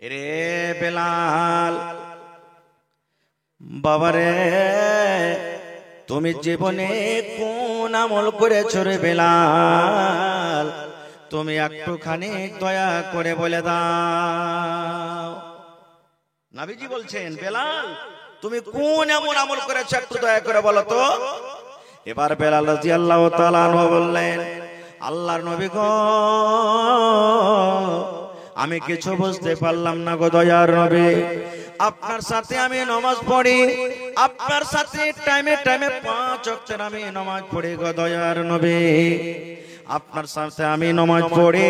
রে বেলাল বাবারে, তুমি জীবনে কোন আমল করেছো রে বেলাল? তুমি একটুখানি দয়া করে বলে দাও। নবীজি বলছেন, বেলাল তুমি কোন এমন আমল করেছো একটু দয়া করে বলো তো। এবার বেলাল রাদিয়াল্লাহু তাআলা আনহু বললেন, আল্লাহর নবী গো, আমি কিছু বুঝতে পারলাম না গো দয়ার নবী। আপনার সাথে আমি নামাজ পড়ি, আপনার সাথে টাইমে টাইমে 5 ওয়াক্তের আমি নামাজ পড়ি গো দয়ার নবী। আপনার সাথে আমি নামাজ পড়ি,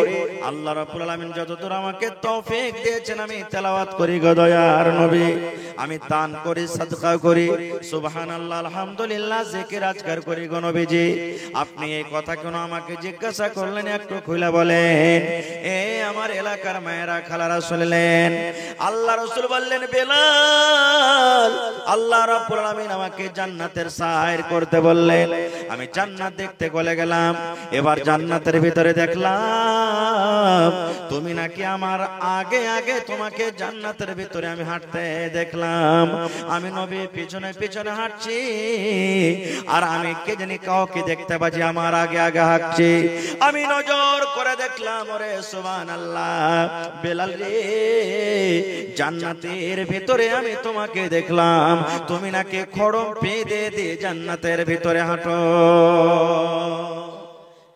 আল্লাহ রাব্বুল আলামিন যতদূর আমাকে তৌফিক দিয়েছেন আমি তেলাওয়াত করি গো দয়ার নবী। আমি দান করি, সাদকা করি, সুবহানাল্লাহ আলহামদুলিল্লাহ জিকির আজকার করি গো নবীজি। আপনি এই কথা কেন আমাকে জিজ্ঞাসা করলেন একটু খুলে বলেন। আমার এলাকার মায়েরা খালারা শুনলেন, আল্লাহ রাসূল বললেন, বেলাল আল্লাহ রাব্বুল আলামিন আমাকে জান্নাতের সাইর করতে বললেন। আমি জান্নাত দেখতে চলে গেলাম। এবার জান্নাতের ভিতরে দেখলাম তুমি নাকি আমার আগে আগে তোমাকে জান্নাতের ভিতরে আমি হাঁটতে দেখলাম। আমি নবী পিছনে পিছনে হাঁটছি, আর আমি কে জানি কাউকে দেখতে পাচ্ছি আমার আগে আগে হাঁটছি। আমি নজর করে দেখলাম, ওরে সুবহানাল্লাহ বেলাল রে, জান্নাতের ভিতরে আমি তোমাকে দেখলাম, তুমি নাকি খড়ম বেঁধে দিয়ে জান্নাতের ভিতরে হাঁটো।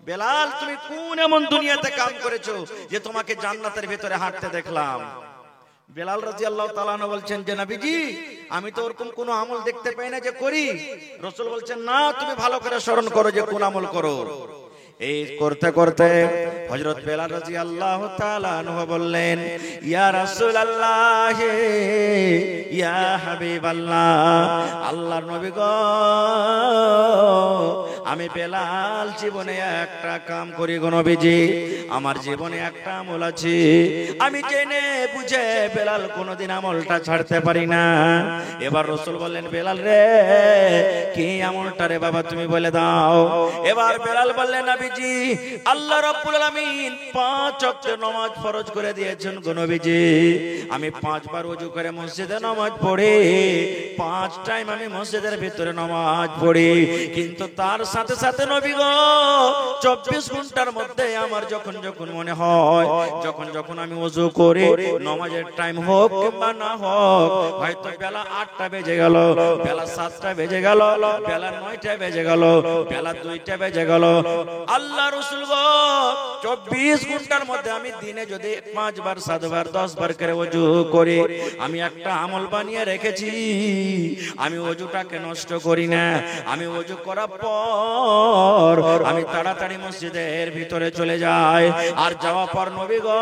বেলাল তুমি কোন এমন দুনিয়াতে কাম করেছো যে তোমাকে জান্নাতের ভিতরে হাঁটতে দেখলাম? বেলাল রাদিয়াল্লাহু তাআলা আনহু বলছেন যে নবীজি, আমি তো ওরকম কোন আমল দেখতে পাই না যে করি। রাসূল বলছেন, না তুমি ভালো করে স্মরণ করো যে কোন আমল করো। এই করতে করতে হযরত বেলাল রাদিয়াল্লাহু তাআলা আনহু বললেন, ইয়া রাসূলুল্লাহ, ইয়া হাবিবাল্লাহ, আল্লাহর নবী গো, আমি বেলাল জীবনে একটা কাম করি গো নবীজি। আমার জীবনে একটা আমল আছে, আমি জেনে বুঝে বেলাল কোনদিন আমলটা ছাড়তে পারি না। এবার রাসূল বললেন, বেলাল রে, কি আমলটা রে বাবা তুমি বলে দাও। এবার বেলাল বললেন, নবীজি আল্লাহ রাব্বুল আলামিন 5 ওয়াক্তের নামাজ ফরজ করে দিয়েছেন গো নবীজি। আমি 5 বার ওযু করে মসজিদে নামাজ পড়ি, 5 টাইম আমি মসজিদের ভিতরে নামাজ পড়ি। কিন্তু তার সাথে সাথে নবী গো, 24 ঘন্টার মধ্যে আমার যখন যখন মনে হয়, যখন যখন আমি ওযু করি, নামাজের টাইম হোক কিংবা না হোক, হয়তো বেলা 8টা বেজে গেল, বেলা 7টা বেজে গেল, বেলা 9টা বেজে গেল, বেলা 2টা বেজে গেল, আল্লাহ রাসূল গো 24 ঘন্টার মধ্যে আমি দিনে যদি 5 বার 7 বার 10 বার করে ওযু করি, আমি একটা আমল বানিয়ে রেখেছি, আমি ওযুটাকে নষ্ট করি না। আমি ওযু করার পর আমি তাড়াতাড়ি মসজিদের ভিতরে চলে যাই, আর যাওয়ার পর নবী গো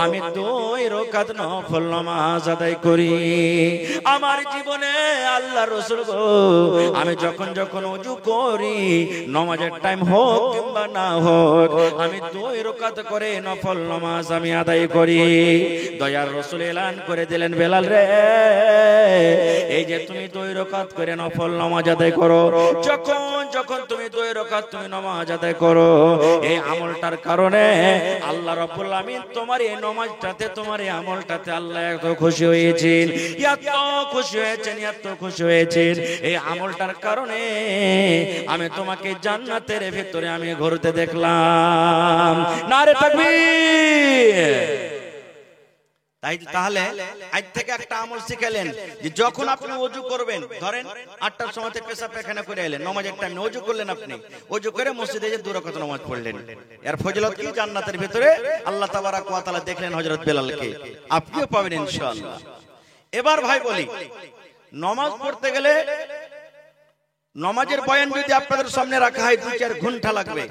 আমি 2 রাকাত নফল নামাজ আদায় করি। আমার জীবনে আল্লাহ রাসূল গো, আমি যখন যখন ওযু করি, নামাজের টাইম হোক কিংবা না হোক, আমি 2 রাকাত করে নফল নামাজ আমি আদায় করি। দয়ার রাসূল এলান করে দিলেন, বেলাল রে, এই যে তুমি 2 রাকাত করে নফল নামাজ আদায় করো, যখন যখন তুমি 2 রাকাত তুমি নামাজ আদায় করো, এই আমলটার কারণে আল্লাহ রাব্বুল আলামিন তোমার এই নামাজটাতে, তোমার এই আমলটাতে আল্লাহ এত খুশি হয়েছেন, এত খুশি হয়েছেন, এত খুশি হয়েছেন। এই আমলটার কারণে আমি তোমাকে জান্নাতের ভিতরে আমি ঘুরতে দেখলাম। নারে তাকবীর। তাহলে আজ থেকে একটা আমল শিখালেন যে যখন আপনি ওযু করবেন, ধরেন 8টার সময় পেশাব পায়খানা করে এলেন, নামাজের টাইমে ওযু করলেন, আপনি ওযু করে মসজিদে যে 2 রাকাত নামাজ পড়লেন, এর ফজিলত কি? জান্নাতের ভিতরে আল্লাহ তাবারাক ওয়া তাআলা দেখলেন হযরত বেলালকে, আপনিও পাবেন ইনশাআল্লাহ। এবার ভাই বলি, নামাজ পড়তে গেলে নামাজের বয়ান যদি আপনাদের সামনে রাখা হয় 2-4 ঘন্টা লাগবে,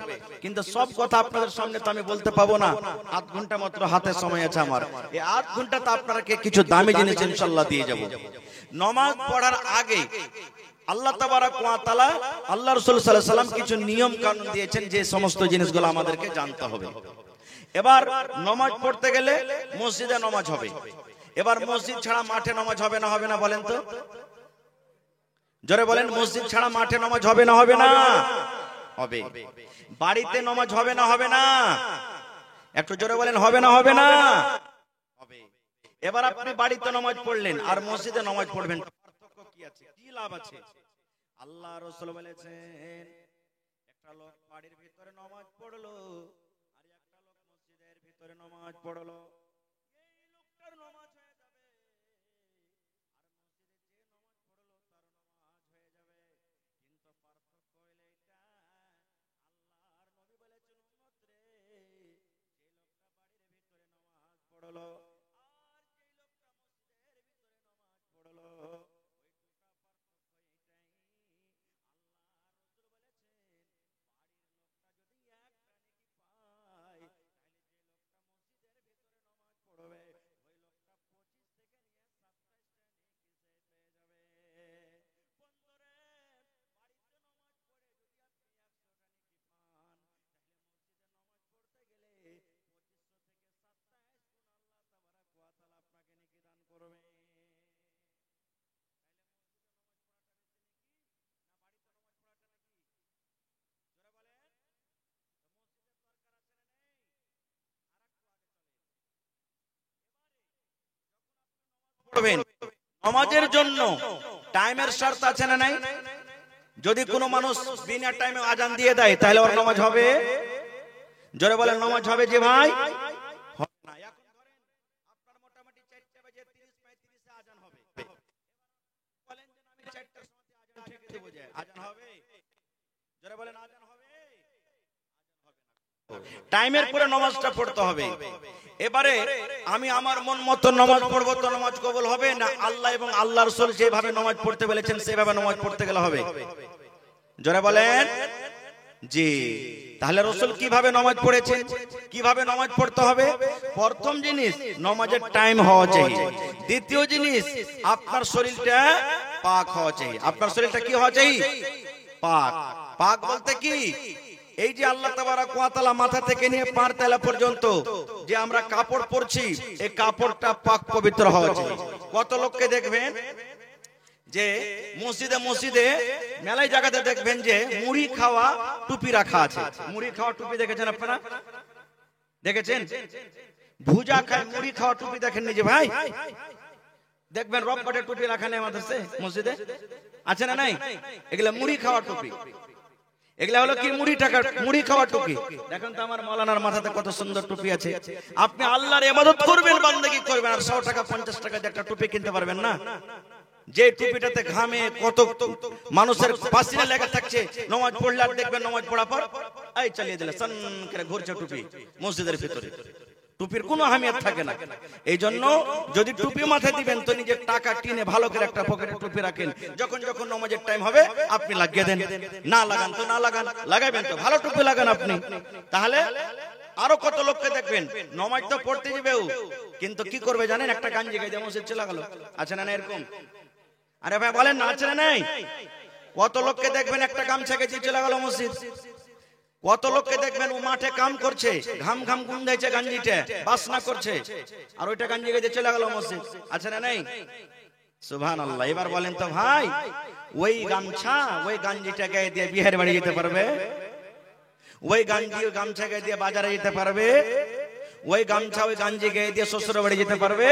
কিন্তু সব কথা আপনাদের সামনে তো আমি বলতে পাবো না। 8 ঘন্টা মাত্র হাতে সময় আছে আমার। এই 8 ঘন্টাতে আপনাকে কিছু দামি জিনিস ইনশাআল্লাহ দিয়ে যাব। নামাজ পড়ার আগে আল্লাহ তাবারাক ওয়া তাআলা, আল্লাহ রাসূল সাল্লাল্লাহু আলাইহি ওয়াসাল্লাম কিছু নিয়ম কানুন দিয়েছেন, যে সমস্ত জিনিসগুলো আমাদেরকে জানতে হবে। এবার নামাজ পড়তে গেলে মসজিদে নামাজ হবে। এবার মসজিদ ছাড়া মাঠে নামাজ হবে না, হবে না বলেন তো? জোরে বলেন, মসজিদ ছাড়া মাঠে নামাজ হবে না, হবে না? হবে। বাড়িতে নামাজ হবে না, হবে না? একটু জোরে বলেন, হবে না, হবে না? এবার আপনি বাড়িতে নামাজ পড়লেন আর মসজিদে নামাজ পড়বেন, পার্থক্য কি আছে, কি লাভ আছে? আল্লাহ রাসূল বলেছেন একটা লোক বাড়ির ভিতরে নামাজ পড়লো আর একটা লোক মসজিদের ভিতরে নামাজ পড়লো, এই লোকটার নামাজ হয়ে যাবে আর মসজিদে যে নামাজ পড়লো তার নামাজ হয়ে যাবে। কিন্তু পার্থক্য হলো এটা, আল্লাহর নবী বলেছেন উম্মত রে, যে লোকটা বাড়ির ভিতরে নামাজ পড়লো আর যে লোকটা মসজিদের ভিতরে নামাজ পড়লো, ওই দুটা পার্থক্য এটাই। নামাজের জন্য টাইমের শর্ত আছে না নাই? যদি কোনো মানুষ বিনা টাইমে আজান দিয়ে দেয় তাহলে ওর নামাজ হবে? জোরে বলেন নামাজ হবে যে ভাই? হবে না। এখন ধরেন আপনার মোটামুটি 4টা বাজে 30-35 এ আজান হবে, বলেন যে আমি 4টার সময় আজান ঠিক দেব, যে আজান হবে? জোরে বলেন আজান হবে? টাইমের পরে নামাজটা পড়তে হবে। এবারে আমি আমার মন মতো নামাজ পড়বো তো নামাজ কবুল হবে না? আল্লাহ এবং আল্লাহর রাসূল যেভাবে নামাজ পড়তে বলেছেন সেভাবে নামাজ পড়তে গেলে হবে। জোরে বলেন জি। তাহলে রাসূল কিভাবে নামাজ পড়েছেন, কিভাবে নামাজ পড়তে হবে? প্রথম জিনিস নামাজের টাইম হওয়া চাই। দ্বিতীয় জিনিস আপনার শরীরটা পাক হওয়া চাই। আপনার শরীরটা কি হওয়া চাই? পাক। পাক বলতে কি? এই যে আল্লাহ তাবারক ওয়া তাআলা মাথা থেকে নিয়ে পার তলা পর্যন্ত যে আমরা কাপড় পরছি, এই কাপড়টা পাক পবিত্র হওয়া চাই। কত লোককে দেখবেন যে মসজিদে মেলায় জায়গাতে দেখবেন যে মুড়ি খাওয়া টুপি রাখা আছে। মুড়ি খাওয়া টুপি দেখেছেন আপনারা? দেখেছেন? ভুজা খায় মুড়ি খাওয়া টুপি দেখেননি যে ভাই? দেখবেন রববাটের টুপি রাখা নেই আমাদের মসজিদে, আছে না নাই? এগুলা মুড়ি খাওয়া টুপি। এগুলা হলো কি? মুড়ি খাওয়া টুপি। দেখেন তো আমার মাওলানার মাথাতে কত সুন্দর টুপি আছে। আপনি আল্লাহর ইবাদত করবেন, বান্দাগি করবেন, আর 100 টাকা 50 টাকা দিয়ে একটা টুপি কিনতে পারবেন না? যে টুপিটাতে ঘামে কত মানুষের পাসিনা লেগে থাকছে, নামাজ পড়লে আর দেখবেন নামাজ পড়া পর এই চালিয়ে দিলে সন করে ঘুরছে টুপি মসজিদের ভিতরে। টুপির কোনো আহমিয়ত থাকে না। এই জন্য যদি টুপি মাথায় দিবেন তো নিজের টাকা টিনে ভালো করে একটা পকেটে টুপি রাখেন। যখন যখন নামাজের টাইম হবে আপনি লাগিয়ে দেন। না লাগান তো না লাগান, লাগাবেন তো ভালো টুপি লাগান আপনি। তাহলে আরো কত লোককে দেখবেন নামাজ তো পড়তে যাবেও, কিন্তু কি করবে জানেন? একটা গাঞ্জি গায়ে মসজিদ চলে গেল, আছে না এরকম? আরে ভাই বলেন না, আছে না নাই? কত লোককে দেখবেন একটা গামছা গেছে চলে গেল মসজিদ। কত লোককে দেখবেন ও মাঠে কাম করছে, ঘাম ঘাম গুন্দাইছে গাঞ্জিটা, বাসনা করছে, আর ওইটা গাঞ্জি গেছে চলে গেল মসজিদ, আছে না নাই? সুবহানাল্লাহ। এবার বলেন তো ভাই, ওই গামছা ওই গাঞ্জিটা গায়ে দিয়ে বিহার বাড়ি যেতে পারবে? ওই গামছা গায়ে দিয়ে বাজারে যেতে পারবে? ওই গামছা ওই গাঞ্জি গায়ে দিয়ে শ্বশুর বাড়ি যেতে পারবে?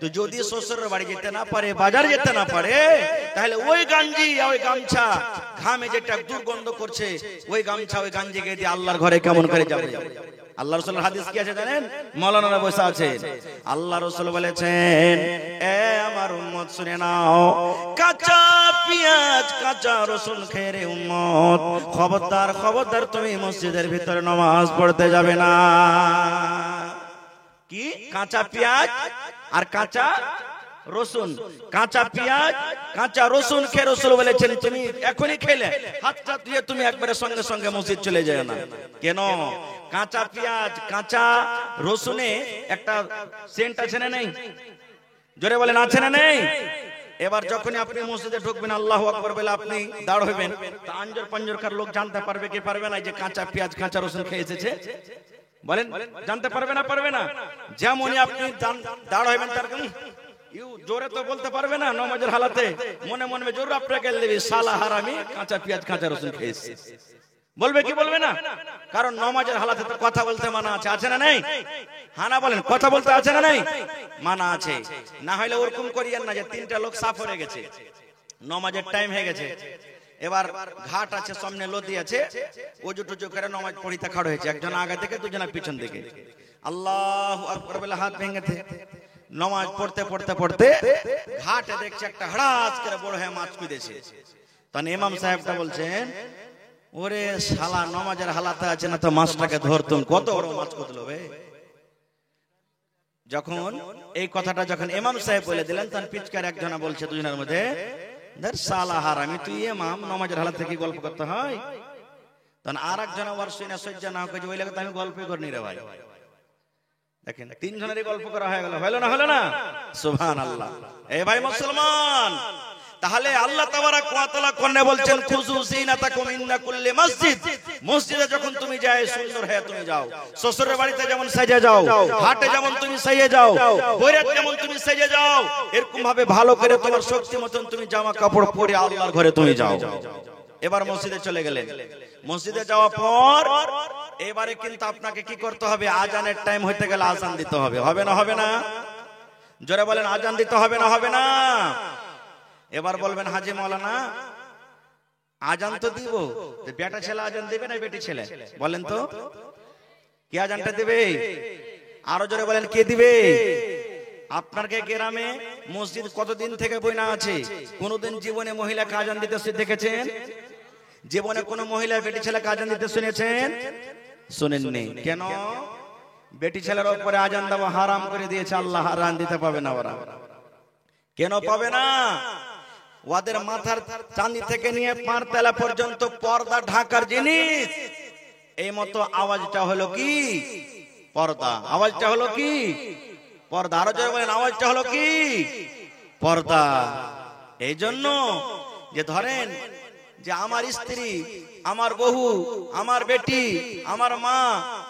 তো যদি শ্বশুর বাড়ি যেতে না পারে, বাজার যেতে না পারে, তাহলে ওই গাঞ্জি ওই গামছা ঘামে যেটা দুর্গন্ধ করছে, ওই গামছা ওই গাঞ্জি গায়ে দিয়ে আল্লাহর ঘরে কেমন করে যাবে? আল্লাহ রাসূলের হাদিস কি আছে জানেন? মাওলানারা বসে আছেন, আল্লাহ রাসূল বলেছেন, এ আমার উম্মত শুনে নাও, কাঁচা পেঁয়াজ কাঁচা রসুন খেয়ে রে উম্মত, খবরদার খবরদার তুমি মসজিদের ভিতরে নামাজ পড়তে যাবে না। কি? কাঁচা পেঁয়াজ আর কাঁচা রসুন। কাঁচা পেঁয়াজ কাঁচা রসুন খেয়ে রাসূল বলেছেন তুমি এখনই খেলে হাতটা দিয়ে তুমি একবারে সঙ্গে সঙ্গে মসজিদ চলে যায় না। কেন? কাঁচা পেঁয়াজ কাঁচা রসুনে একটা সেন্ট আছে না নেই? জোরে বলেন আছে না নেই? এবার যখনই আপনি মসজিদে ঢুকবেন আল্লাহু আকবার বলে আপনি দাঁড় হইবেন, তা আঞ্জর পাঞ্জরকার লোক জানতে পারবে কি পারবে না যে কাঁচা পেঁয়াজ কাঁচা রসুন খেয়ে এসেছে? বলেন জানতে পারবে না পারবে না? যেমনই আপনি দাঁড় হইবেন তার জোরে তো বলতে পারবে না, নামাজের হালাতে মনে মনে জোর আপনাকে দেবে শালা হারামি কাঁচা পেঁয়াজ কাঁচা রসুন খেয়েছে। বলবে কি বলবে না? কারণ নামাজের হালাতে তো কথা বলতে মানা আছে, আছে না নাই? হ্যাঁ না বলেন, কথা বলতে আছে না নাই? মানা আছে, না হলে ওরকম করিয়েন না যে তিনটা লোক সাফ হয়ে গেছে, নামাজের টাইম হয়ে গেছে, এবার ঘাট আছে সামনে, নদী আছে, ওজু টুজু করে নামাজ পড়িতে খাড়ো হয়েছে, একজন আগে থেকে দুজন পিছন দিকে, আল্লাহু আকবার বলে হাত ভেঙেছে, নামাজ পড়তে পড়তে পড়তে ঘাটে দেখছে একটা হড়াস করে বড় হয়ে মাছ কুইদেছে। তখন ইমাম সাহেবটা বলছেন, ওরে শালা নামাজের হালাতে আছে না তো মাছটাকে ধরতুম, কত বড় মাছ কুদলো বে। যখন এই কথাটা যখন ইমাম সাহেব বলে দিলেন, তখন পিচকার একজনা বলছে দুজনের মধ্যে, ধর শালা হারামি, তুই ইমাম, নামাজের হালাত থেকে গল্প করতে হয়। তখন আর একজনা ওর শুনে সহ্য না করে ওই লাগে আমি গল্পই করিনি রে ভাই। দেখেন তিনজনেরই গল্প করা হয়ে গেল, হলো না? হলো না? সুবহানাল্লাহ। এই ভাই মুসলমান, তাহলে আল্লাহ তাবারাক ওয়া তাআলা কোরআনে বলছেন, খুযু যিনাতাকুম ইনদা কুল্লি মসজিদ, মসজিদে যখন তুমি যাও সুন্দর হয়ে তুমি যাও, শ্বশুরের বাড়িতে যেমন সেজে যাও, হাটে যেমন তুমি সেজে যাও, বৈরাত যেমন তুমি সেজে যাও, এরকম ভাবে ভালো করে তোমার শক্তি মতন তুমি জামা কাপড় পরে আল্লাহর ঘরে তুমি যাও। এবার মসজিদে চলে গেলেন, মসজিদে যাওয়ার পর এবারে কিন্তু আপনাকে কি করতে হবে, আজানের টাইম হইতে গেলে আজান দিতে হবে, হবে না? হবে না? জোরে বলেন, আজান দিতে হবে না? হবে না? এবার বলবেন, হাজি মাওলানা আজান তো দিব, বেটা ছেলে আজান দিবে না বেটি ছেলে? বলেন তো কি আজানটা দিবে? আরো জোরে বলেন, কে দিবে? আপনার গ্রামে মসজিদ কতদিন থেকে বইনা আছে? কোনদিন জীবনে মহিলাকে আজান দিতে দেখেছেন? জীবনে কোন মহিলা বেটি ছেলেকে আজান দিতে শুনেছেন? শুনেননি। কেন? বেটি ছেলের উপরে আজান দেওয়া হারাম করে দিয়েছে আল্লাহ, আজান দিতে পাবে না ওরা। কেন পাবে না? ওদের মাথার চাঁদি থেকে নিয়ে পার তলা পর্যন্ত পর্দা ঢাকার জিনিস। এই মতো আওয়াজটা হলো কি? পর্দা। আওয়াজটা হলো কি? পর্দা। আরো জোরে বলেন, আওয়াজটা হলো কি? পর্দা। এই জন্য যে ধরেন যে আমার স্ত্রী, আমার বহু, আমার বেটি, আমার মা,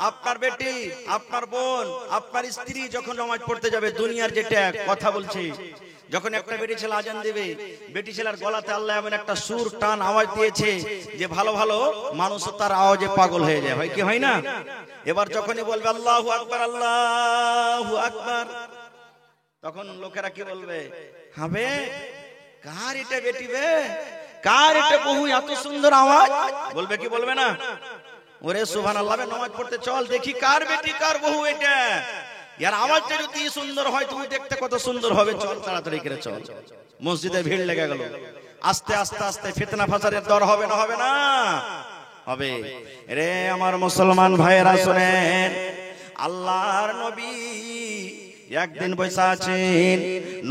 আপনার বেটি, আপনার বোন, আপনার স্ত্রী যখন নামাজ পড়তে যাবে, দুনিয়ার যেটা কথা বলছি, যখন একটা বেটি ছেলে আজান দিবে, বেটি ছেলের গলাতে আল্লাহ এমন একটা সুর টান আওয়াজ দিয়েছে যে ভালো ভালো মানুষ তার আওয়াজে পাগল হয়ে যায়, হয় কি হয় না? এবার যখনই বলবে আল্লাহু আকবার, আল্লাহু আকবার, তখন লোকেরা কি বলবে, হবে কার এটা বেটি বে, কার এটা বহু, এত সুন্দর আওয়াজ? বলবে কি বলবে না? ওরে সুবহানাল্লাহ, নামাজ পড়তে চল দেখি কার বেটি কার বহু এটা, यार आवाजটা যদি সুন্দর হয় তুমি দেখতে কত সুন্দর হবে, চল তাড়াতাড়ি করে চল। মসজিদে ভিড় লেগে গেল, আস্তে আস্তে আস্তে ফিতনা ফাসাদের দর হবে না? হবে না? হবে। রে আমার মুসলমান ভাইয়েরা শুনেন, আল্লাহর নবী একদিন বসে আছেন,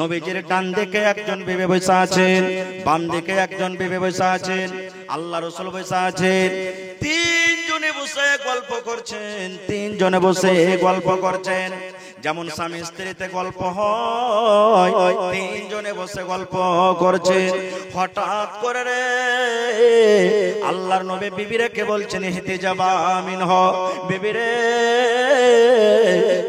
নবীজির ডান দিকে একজন বিবি বসে আছেন, বাম দিকে একজন বিবি বসে আছেন, আল্লাহ রাসূল বসে আছেন, তিনজনে বসে গল্প করছেন, তিনজনে বসে গল্প করছেন। যেমন স্বামী স্ত্রীতে গল্প হয়, তিনজনে বসে গল্প করছেন। হঠাৎ করে রে আল্লাহর নবী বিবি রেখে বলছেন, হেঁটে যাবা আমিন হ, বিবি রে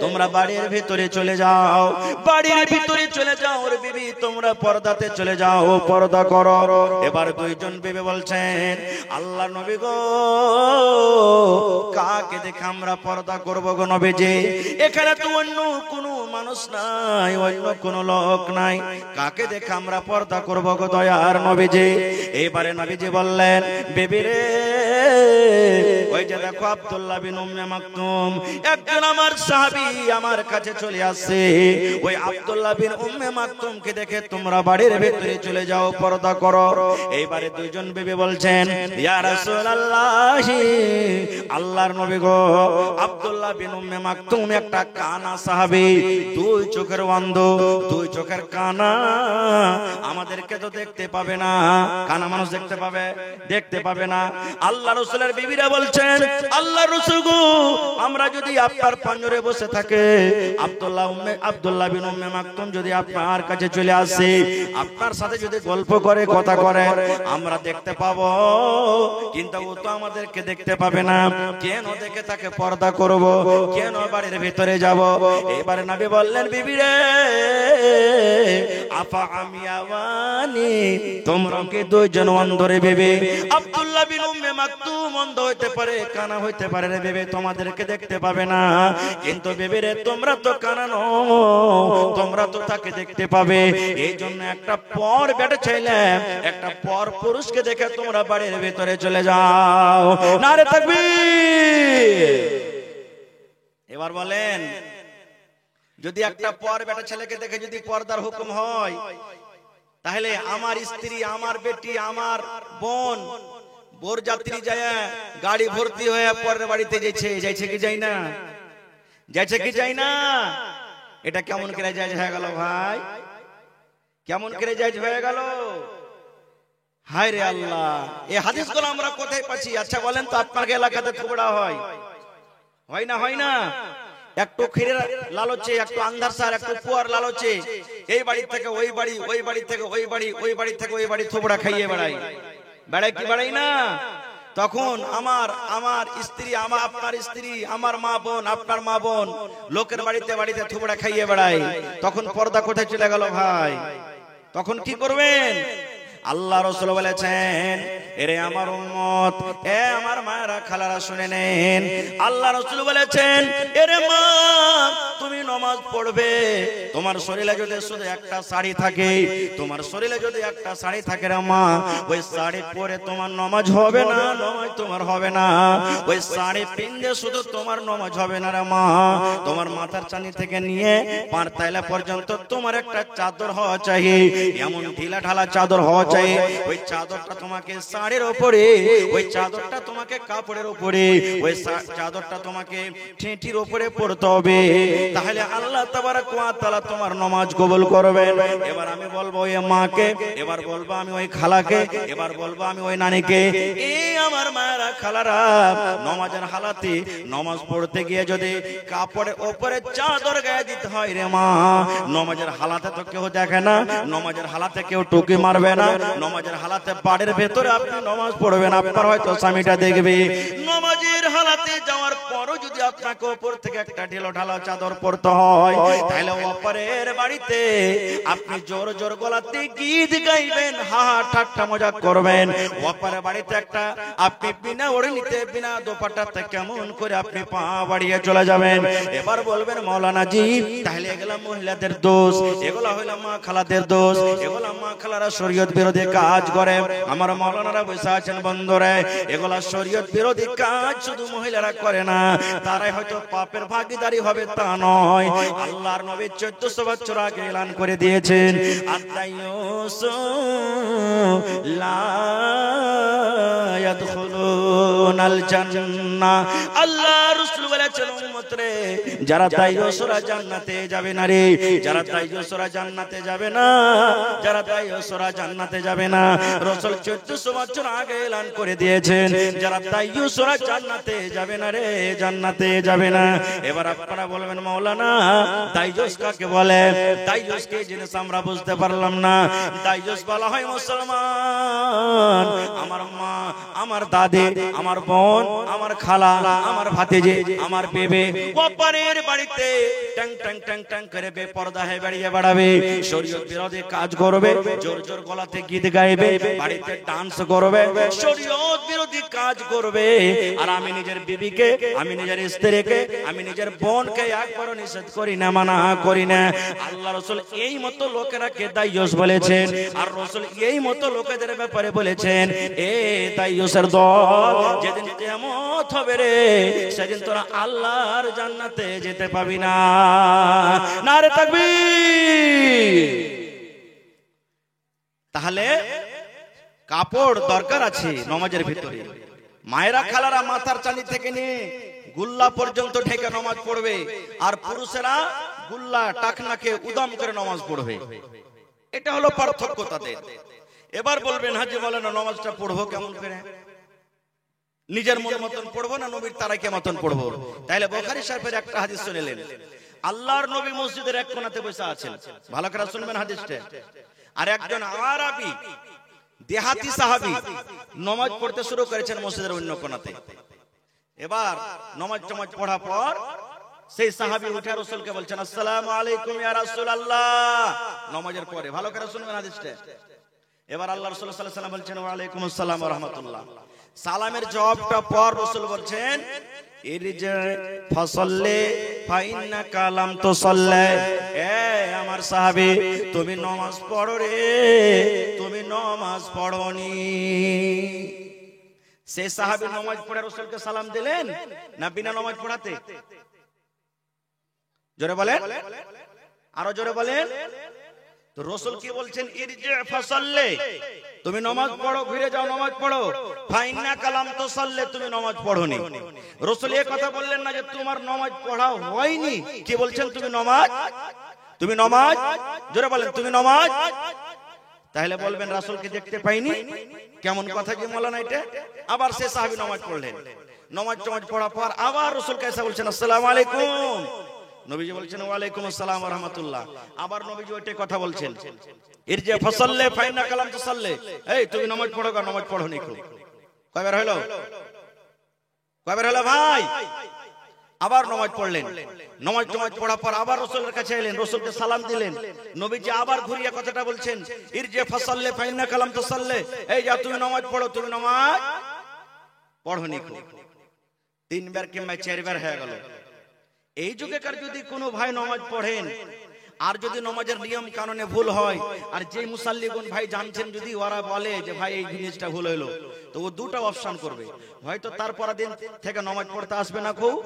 তোমরা বাড়ির ভিতরে চলে যাও, বাড়ির ভিতরে চলে যাও রে বিবি, তোমরা পর্দাতে চলে যাও, পর্দা করো। এবার দুইজন বিবি বলছেন, আল্লাহর নবী গো কাকে দেখে আমরা পর্দা করবো গো নবীজি? এখানে তো অন্য কোনো মানুষ নাই, অন্য কোনো লোক নাই, কাকে দেখে আমরা পর্দা করবো গো দয়ার নবীজি? এইবারে নবীজি বললেন, বিবি রে ওই যে দেখো আব্দুল্লাহ বিন উম্মে মাকতুম, একজন আমার সাহাবী আমার কাছে চলে আসছে, ওই আব্দুল্লাহ বিন উম্মে মাকতুমকে দেখে তোমরা বাড়ির ভিতরে চলে যাও, পর্দা করো। এইবারে দুইজন বিবি বলছেন, ইয়া রাসূলুল্লাহ, আল্লাহর নবী গো আব্দুল্লাহ বিন উম্মে মাকতুম একটা কানা সাহাবী, দুই চোখের অন্ধ, দুই চোখের কানা, আমাদেরকে তো দেখতে পাবে না, কানা মানুষ দেখতে পাবে? দেখতে পাবে না। আল্লাহ রাসূলের বিবিরা বলছেন, আল্লাহর রাসূল গো আমরা যদি আপনার পাঞ্জরে বসে থাকে, আব্দুল্লাহ বিন উম্মে মাকতুম যদি আপনার কাছে চলে আসে, আপনার সাথে যদি গল্প করে, কথা করে, আমরা দেখতে পাবো, কিন্তু ও তো আমাদেরকে দেখতে পাবে না, কেন দেখে তাকে পর্দা করব, কেন বাড়ির ভিতরে যাব? এবারে নবী বললেন, বিবি রে আফা আমিয়াওয়ানি, তোমরা কি দুইজন অন্ধ রে বিবি? আব্দুল্লাহ বিন উম্মে মাকতুম অন্ধ হইতে পারে, কানা হইতে পারে রে বিবি, তোমাদেরকে দেখতে পাবে না, কিন্তু বিবি রে তোমরা তো কানা নও, তোমরা তো তাকে দেখতে পাবে। এই জন্য একটা পর বেটা ছেলে একটা পর পুরুষকে দেখে তোমরা বাড়ির ভিতরে চলে যাও। নারে তাকবীর। এবার বলেন, যদি একটা পর বেটা ছেলেকে দেখে যদি পর্দার হুকুম হয়, তাহলে আমার স্ত্রী, আমার বেটি, আমার বোন বরযাত্রী যায় গাড়ি ভর্তি হয়ে পরের বাড়িতে যাইছে কি যাই না? যাইছে কি যাই না? এটা কেমন করে যায় হয়ে গেল ভাই? কেমন করে যায় হয়ে গেল? হায় রে আল্লাহ, এই হাদিসগুলো আমরা কোথায় পাচ্ছি? আচ্ছা বলেন তো, আপনার এলাকাতে থুবড়া হয় না? হয় না? একটু ক্ষীরের লালচে, একটু আন্ধারসার, একটু কুয়ার লালচে এই বাড়ি থেকে ওই বাড়ি, ওই বাড়ি থেকে ওই বাড়ি, ওই বাড়ি থেকে ওই বাড়ি থুবড়া খাইয়ে বেড়াই কি বেড়াই না? তখন আমার স্ত্রী, আপনার স্ত্রী, আমার মা বোন, আপনার মা বোন লোকের বাড়িতে বাড়িতে থুবড়া খাইয়ে বেড়াই, তখন পর্দা কোথায় চলে গেল ভাই? তখন কি করবেন? আল্লাহ রাসূল বলেছেন, এরে আমার উম্মত, এ আমার মায়েরা খালারা শুনে নেন, আল্লাহ রাসূল বলেছেন, এরে মা তুমি নামাজ পড়বে, তোমার শরীরে যদি শুধু একটা শাড়ি থাকে, তোমার শরীরে যদি একটা শাড়ি থাকে রে মা, ওই শাড়ি পরে তোমার নামাজ হবে না, নামাজ তোমার হবে না। ওই শাড়ি পিনলে শুধু তোমার নামাজ হবে না রে মা, তোমার মাথার চানি থেকে নিয়ে পার তাইলা পর্যন্ত তোমার একটা চাদর হওয়া চাই, এমন ঢিলা ঢালা চাদর হওয়া চাই। ওই চাদরটা তোমাকে শাড়ির উপরে, ওই চাদরটা তোমাকে কাপড়ের উপরে, ওই চাদরটা তোমাকে ঠেঁটির উপরে পড়তে হবে, তাহলে আল্লাহ তাবারক ওয়া তাআলা তোমার নামাজ কবুল করবেন। এবার আমি বলবো ওই মাকে, এবার বলবো আমি ওই খালাকে, এবার বলবো আমি ওই নানিকে, এই আমার মায়েরা খালারা নামাজের হালাতে নামাজ পড়তে গিয়ে যদি কাপড়ের উপরে চাদর গায়ে দিতে হয় রে মা, নামাজের হালাতে তো কেউ দেখে না, নামাজের হালাতে কেউ টুকি মারবে না, নামাজের হালাতে বাড়ির ভেতরে আপনি নামাজ পড়বেন, আপনার হয়তো স্বামীটা দেখবে। নামাজের হালাতে যাওয়ার পরও যদি আপনাকে উপর থেকে একটা ঢিলো ঢালা চাদর পড়তে হয়, তাহলে অপরের বাড়িতে আপনি জোর জোর গলাতে গীত গাইবেন, হা হা ঠাট্টা মজা করবেন। অপরের বাড়িতে একটা আপনি বিনা ওড়নিতে, বিনা দোপাট্টাতে কেমন করে আপনি পা বাড়িয়ে চলে যাবেন। এবার বলবেন মৌলানা জি, তাহলে এগুলা মহিলাদের দোষ, এগুলা হইল মা খালাদের দোষ, এগুলা মা খালারা শরীয়ত বিরোধী কাজ করে। আমার মাওলানারা বসে আছেন বন্ধুরে, এগুলা শরীয়ত বিরোধী কাজ শুধু মহিলারা করে না, তারাই হয়তো পাপের ভাগীদারি হবে তা নয়। আল্লাহর নবী 1400 বছর আগে এলান করে দিয়েছেন, আতাইয়ুসু লা ইয়াদখুলুনাল জান্নাহ। আল্লাহ রাসূল বলেছেন, উম্মত রে, যারা তাইয়ুসরা জান্নাতে যাবে না রে, যারা তাইয়ুসরা জান্নাতে যাবে না, যারা তাইয়ুসরা জান্নাতে যাবে না। রাসূল 1400 বছর আগে এলান করে দিয়েছেন, যারা তাইয়ুসরা জান্নাতে যাবে না রে, জান্নাতে যাবে না। এবার আপনারা বলবেন মাওলানা তাইয়ুস কাকে বলে? তাইয়ুস কে জিনিস আমরা বুঝতে পারলাম না। তাইয়ুস বলা হয় মুসলমান আমার মা, আমার দাদি, আমার বোন, আমার খালা, আমার ভাতিজি, আমার বেবে অপরের বাড়িতে টং টং টং টং করে বেপরদা হয়ে বেরিয়ে বেড়াবে, শরীয়ত বিরোধী কাজ করবে, জোর জোর গলাতে গীত গাইবে, বাড়িতে ডান্স করবে, শরীয়ত বিরোধী কাজ করবে। আর আমি নিজের বিবিকে, আমি নিজের স্ত্রীকে, আমি নিজের বোনকে একবারও নিষেধ করি না, মানা করি না। আল্লাহ রাসূল এই মতো লোকেরাকে দাইয়ুস বলেছেন, আর রাসূল এই মতো লোকেদের ব্যাপারে বলেছেন, এ দাইয়ুসের দল, যেদিন কিয়ামত হবে রে, সেদিন তোরা আল্লাহর জান্নাতে যেতে পাবি না। নারে তাকবীর। তাহলে কাপড় দরকার আছে নামাজের ভিতরে। মায়েরা খালারা মাথার চাঁদি থেকে নিয়ে গুল্লা পর্যন্ত ঢেকে নামাজ পড়বে, আর পুরুষেরা গুল্লা টাকনাকে উদম করে নামাজ পড়বে। এটা হলো পার্থক্য তাদের। এবার বলবেন হাজি বলেন নামাজটা পড়বো কেমন করে? নিজের মন মতন পড়বো না নবীর তারাকে মতন পড়বো? তাইলে বুখারী শরীফের একটা হাদিস শুনলেন, আল্লাহর নবী মসজিদের এক কোণাতে বসে আছেন, ভালো করে শুনবেন হাদিসটা। আর একজন আরবি দেহাতি সাহাবী নামাজ পড়তে শুরু করেছেন মসজিদের অন্য কোণাতে। এবার নামাজ পড়া পর সেই সাহাবী উঠে রাসূলকে বলছেন, আসসালামু আলাইকুম ইয়া রাসূলুল্লাহ। নামাজের পরে ভালো করে শুনবেন হাদিসটা। এবার আল্লাহ রাসূল সাল্লাল্লাহু আলাইহি ওয়াসাল্লাম বলছেন, ওয়া আলাইকুম আসসালাম ওয়া রাহমাতুল্লাহ। সালামের জবাবটা পর রাসূল বলছেন, ইরজি ফাসাল্লি ফাইন্নাকা লাম তুসাল্লি। এ আমার আমার সাহাবী তুমি নামাজ পড়ো রে, তুমি নামাজ পড়োনি। সে সাহাবী নামাজ পড়ে রাসূলকে সালাম দিলেন না বিনা নামাজ পড়াতে? জোরে বলেন, আরো জোরে বলেন। তো রাসূল কি বলছেন? ইরজি ফাসাল্লি, তুমি নামাজ পড়ো, ফিরে যাও নামাজ পড়ো। ফাইন্না কালাম তো সাল্লে, তুমি নামাজ পড়োনি। রাসূল এই কথা বললেন না যে তোমার নামাজ পড়া হয়নি, কি বলছেন? তুমি নামাজ, তুমি নামাজ, জোরে বলেন তুমি নামাজ। তাহলে বলবেন রাসূলকে দেখতে পাইনি, কেমন কথা কি মাওলানা এটা? আবার সে সাহাবী নামাজ পড়লেন, নামাজ পড়ার পর আবার রাসূলকে এসে বলছেন আসসালামু আলাইকুম। নবীজি বলছেন ওয়া আলাইকুম আসসালাম ওয়া রাহমাতুল্লাহ। আবার নবীজি ওইটাই কথা বলছেন, ইরজি ফাসাল্লি ফাইন্না কালাম তুসাল্লি, এই তুমি নামাজ পড়ো, নামাজ পড়োনি। কয়বার হলো? কয়বার হলো ভাই? আবার নামাজ পড়লেন, নামাজ পড়ার পর আবার রাসূলের কাছে এলেন, রাসূলকে সালাম দিলেন। নবীজি আবার ঘুরিয়ে কথাটা বলছেন, ইরজি ফাসাল্লি ফাইন্না কালাম তুসাল্লি, এই যা তুমি নামাজ পড়ো, তুমি নামাজ পড়োনি। তিনবার কিংবা চারবার হয়ে গেল। এই যুগেকার যদি কোনো ভাই নামাজ পড়েন আর যদি নামাজের নিয়ম কানুনে ভুল হয়, আর যে মুসাল্লিগুন ভাই জানছেন যদি ওরা বলে যে ভাই এই জিনিসটা ভুল হলো, তো ও দুটো অপশন করবে, হয়তো তারপর দিন থেকে নামাজ পড়তে আসবে না খুব,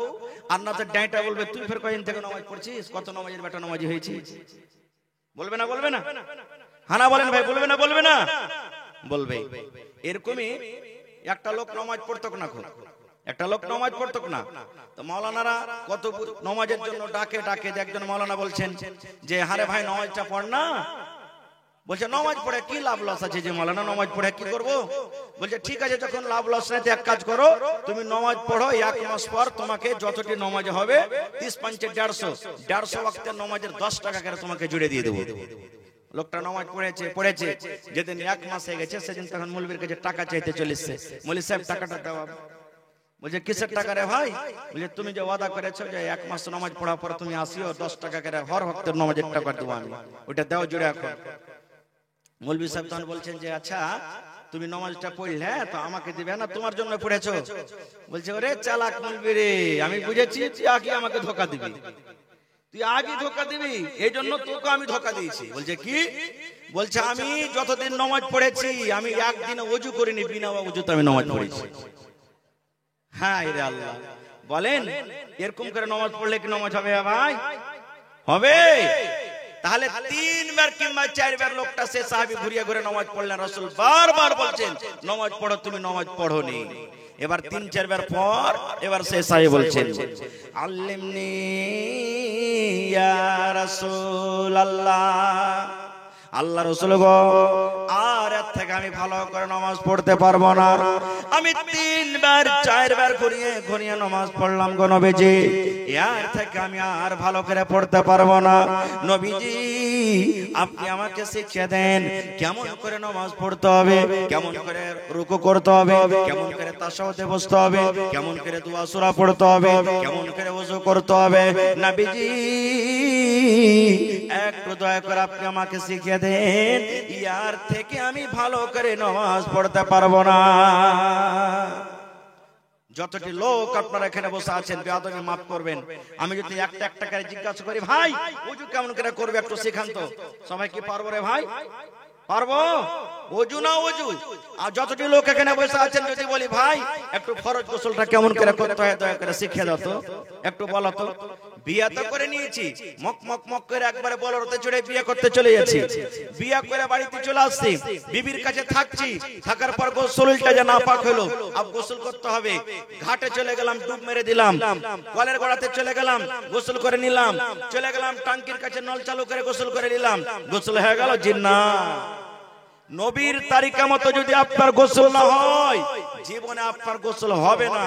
আর না তো ডাইটা বলবে তুই ফের কয়দিন থেকে নামাজ পড়ছিস, কত নামাজের বেটা নামাজি হয়েছিস। বলবে না? বলবে না? হানা বলেন ভাই, বলবে না? বলবে না? বলবে। এরকমই একটা লোক নামাজ পড়তো না, খুব একটা লোক নামাজ পড়তো না। তো মাওলানারা কত নামাজের জন্য ডাকে ডাকে, একজন মাওলানা বলছেন যে হারে ভাই নামাজটা পড় না। বলছে নামাজ পড়ে কি লাভ লস আছে? যে মাওলানা নামাজ পড়ে কি করব? বলছে ঠিক আছে, যখন লাভ লস নাই এক কাজ করো, তুমি নামাজ পড়ো, 1 মাস পর তোমাকে যতটি নামাজ হবে 30 5 150 ওয়াক্তের নামাজের 10 টাকা করে তোমাকে জুড়ে দিয়ে দেবো। লোকটা নামাজ পড়েছে, যেদিন 1 মাস হয়ে গেছে সেদিন তখন মৌলবীর কাছে টাকা চাইতে চলেছে। মৌলবী সাহেব টাকাটা দাও। বলছে কিসের টাকা রে ভাই? বলছে তুমি যে ওয়াদা করেছো যে 1 মাস নামাজ পড়ার পর তুমি আসিও, 10 টাকা করে হর ওয়াক্তের নামাজের টাকা দেবো আমি, ওটা দাও জুড়ে এখন। মৌলবী সাহেব তখন বলছেন যে আচ্ছা তুমি নামাজটা পড়লে তো আমাকে দিবে না, তোমার জন্য পড়েছো। বলছে ওরে চালাক মৌলবী রে, আমি বুঝেছি তুই আগে আমাকে ধোকা দিবি, তুই আগে ধোকা দিবি, এই জন্য তোকে আমি ধোকা দিয়েছি। বলছে কি? বলছে আমি যতদিন নামাজ পড়েছি আমি একদিনে ওযু করিনি, বিনা ওযুতে আমি নামাজ পড়েছি। হ্যাঁ রে আল্লাহ, বলেন এরকম করে নামাজ পড়লে কি নামাজ হবে ভাই? হবে। তাহলে 3 বার কিংবা 4 বার লোকটা সে সাহাবী ঘুরিয়ে ঘুরে নামাজ পড়লেন, রাসূল বারবার বলছেন নামাজ পড়ো, তুমি নামাজ পড়োনি। এবার 3-4 বার পর এবার সে সাহাবী বলছেন আল্লিমনি ইয়া রাসূলুল্লাহ, আল্লাহ রাসূল গো আর এর থেকে আমি ভালো করে নামাজ পড়তে পারবো না, আমি 3 বার 4 বার ঘুরিয়ে নামাজ পড়লাম গো নবীজি, এর থেকে আমি আর ভালো করে পড়তে পারবো না। নবীজি আপনি আমাকে শিখিয়ে দেন কেমন করে নামাজ পড়তে হবে, কেমন করে রুকু করতে হবে, কেমন করে তাশাহুদে বসতে হবে, কেমন করে দোয়া সূরা পড়তে হবে, কেমন করে ওযু করতে হবে। নবীজি একটু দয়া করে আপনি আমাকে শিখিয়ে দেন, ইয়ার থেকে আমি ভালো করে নামাজ পড়তে পারবো না। যতটি লোক আপনারা এখানে বসে আছেন বেয়াদবি মাফ করবেন, আমি যদি একটা একটা করে জিজ্ঞাসা করি ভাই ওযু কেমন করে করবে একটু শেখান তো, সবাই কি পারবো রে ভাই? পারবো? ওযু না ওযু। আর যতটি লোক এখানে বসে আছেন যদি বলি ভাই একটু ফরজ গোসলটা কেমন করে করতে হয় দয়া করে শিখিয়ে দাও তো, একটু বলো তো। বিয়ে তো করে নিয়েছি, মক মক মক করে একবারে বলরতে চড়ে বিয়ে করতে চলে যাচ্ছি, বিয়ে করে বাড়িতে চলে আসছি, বিবির কাছে থাকছি, থাকার পর গোসলটা যে নাপাক হলো, আব গোসল করতে হবে, ঘাটে চলে গেলাম, ডুব মেরে দিলাম, কলের গোড়াতে চলে গেলাম, গোসল করে নিলাম, চলে গেলাম টাঙ্কির কাছে নল চালু করে গোসল করে নিলাম, গোসল হয়ে গেল। জিন্না নবীর তারিকা মতো যদি আপনার গোসল না হয় জীবনে আপনার গোসল হবে না।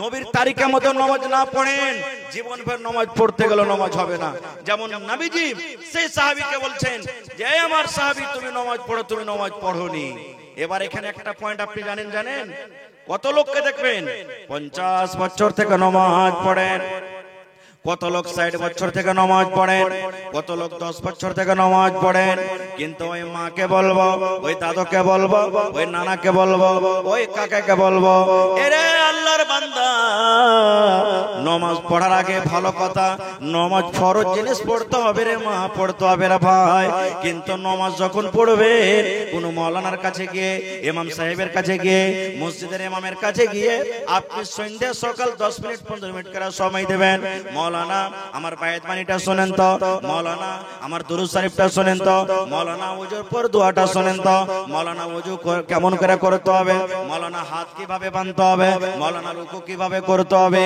নবীর তারিকা মতো নামাজ না পড়েন জীবন ভর নামাজ পড়তে গেল নামাজ হবে না। যেমন নবীজি সেই সাহাবীকে বলছেন যে আমার সাহাবী তুমি নামাজ পড়ো, তুমি নামাজ পড়োনি। এবার এখানে একটা পয়েন্ট আপনি জানেন কত লোককে দেখবেন 50 বছর থেকে নামাজ পড়েন, কত লোক 60 বছর থেকে নামাজ পড়েন, কত লোক 10 বছর থেকে নামাজ পড়েন, কিন্তু ওই মাকে বলবো, ওই দাদুকে বলবো, ওই নানাকে বলবো, ওই কাকাকে বলবো, এরে আল্লাহর বান্দা, নামাজ পড়ার আগে ভালো কথা, নামাজ ফরজ জিনিস পড়তে হবে রে মা, পড়তে হবে রে ভাই। কিন্তু নামাজ যখন পড়বে কোন মাওলানার কাছে গিয়ে, ইমাম সাহেবের কাছে গিয়ে, মসজিদের ইমামের কাছে গিয়ে আপনি সন্ধ্যা সকাল 10 মিনিট 15 মিনিট করে সময় দেবেন। মাওলানা আমার বায়াত বাণীটা শুনেন তো, মাওলানা আমার দুরূদ শরীফটা শুনেন তো, মাওলানা ওযুর পর দোয়াটা শুনেন তো, মাওলানা ওযু কেমন করে করতে হবে, মাওলানা হাত কিভাবে বাঁধতে হবে, মাওলানা রুকু কিভাবে করতে হবে,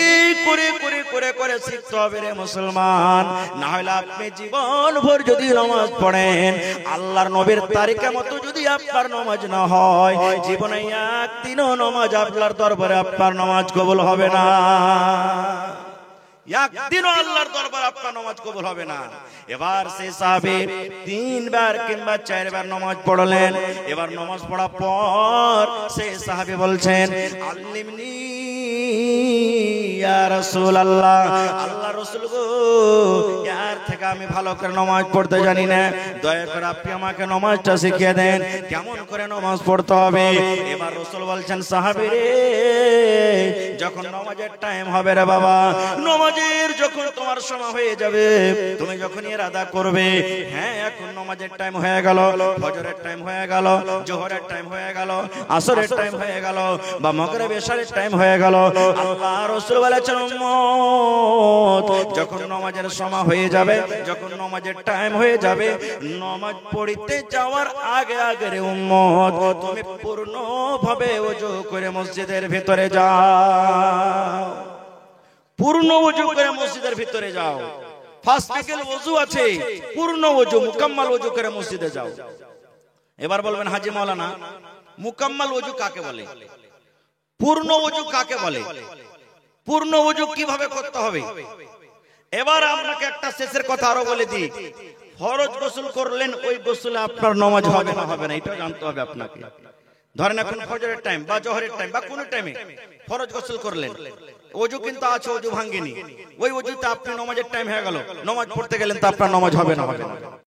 এই করে করে করে করে শিখতে হবে রে মুসলমান। না হলে আপনি জীবন ভর যদি নামাজ পড়েন, আল্লাহর নবীর তারিকা মতো যদি আপনার নামাজ না হয়, জীবনে একদিনও নামাজ আল্লাহর দরবারে আপনার নামাজ কবুল হবে না। একদিনও আল্লাহর দরবারে আপনার নামাজ কবুল হবে না। এবার সেই সাহাবী 3 বার কিংবা 4 বার নামাজ পড়লেন। এবার নামাজ পড়ার পর সেই সাহাবী বলছেন, আল্লিমনি ইয়া রাসূলুল্লাহ, আল্লাহর রাসূল গো, ইয়ার থেকে আমি ভালো করে নামাজ পড়তে জানি না, দয়া করে আপনি আমাকে নামাজটা শিখিয়ে দেন, কেমন করে নামাজ পড়তে হবে। এবার রাসূল বলছেন, সাহাবী রে, যখন নামাজের টাইম হবে রে বাবা, নামাজের যখন তোমার সময় হয়ে যাবে, তুমি যখন ইরাদা করবে, হ্যাঁ এখন নামাজের টাইম হয়ে গেল, ফজরের টাইম হয়ে গেল, জোহরের টাইম হয়ে গেল, আসরের টাইম হয়ে গেল, বা মাগরিব এশারের টাইম হয়ে গেল, আল্লাহ রাসূল বলেছেন, উম্মত যখন নামাজের সময় হয়ে যাবে, যখন নামাজের টাইম হয়ে যাবে, নামাজ পড়তে যাওয়ার আগে আগে রে উম্মত, তুমি পূর্ণভাবে ওযু করে মসজিদের ভিতরে যাও, পূর্ণ ওযু করে মসজিদের ভিতরে যাও। ফার্স্ট বিকেল ওযু আছে, পূর্ণ ওযু মুকাম্মাল ওযু করে মসজিদে যাও। এবার বলবেন, হাজী মাওলানা মুকাম্মাল ওযু কাকে বলে, পূর্ণ ওযু কাকে বলে, পূর্ণ ওযু কিভাবে করতে হবে? এবার আপনাকে একটা শেষের কথা আরো বলে দিই, ফরজ গোসল করলেন, ওই গোসলে আপনার নামাজ হবে না হবে না এটা জানতে হবে আপনাকে। ধরেন এখন ফজরের টাইম বা জোহরের টাইম বা কোন টাইমে ফরজ গোসল করলেন, ওযু কিন্তু আছে, ওযু ভাঙেনি, ওই ওযুতে আপনি নামাজের টাইম হয়ে গেল, নামাজ পড়তে গেলেন, তো আপনার নামাজ হবে না হবে না।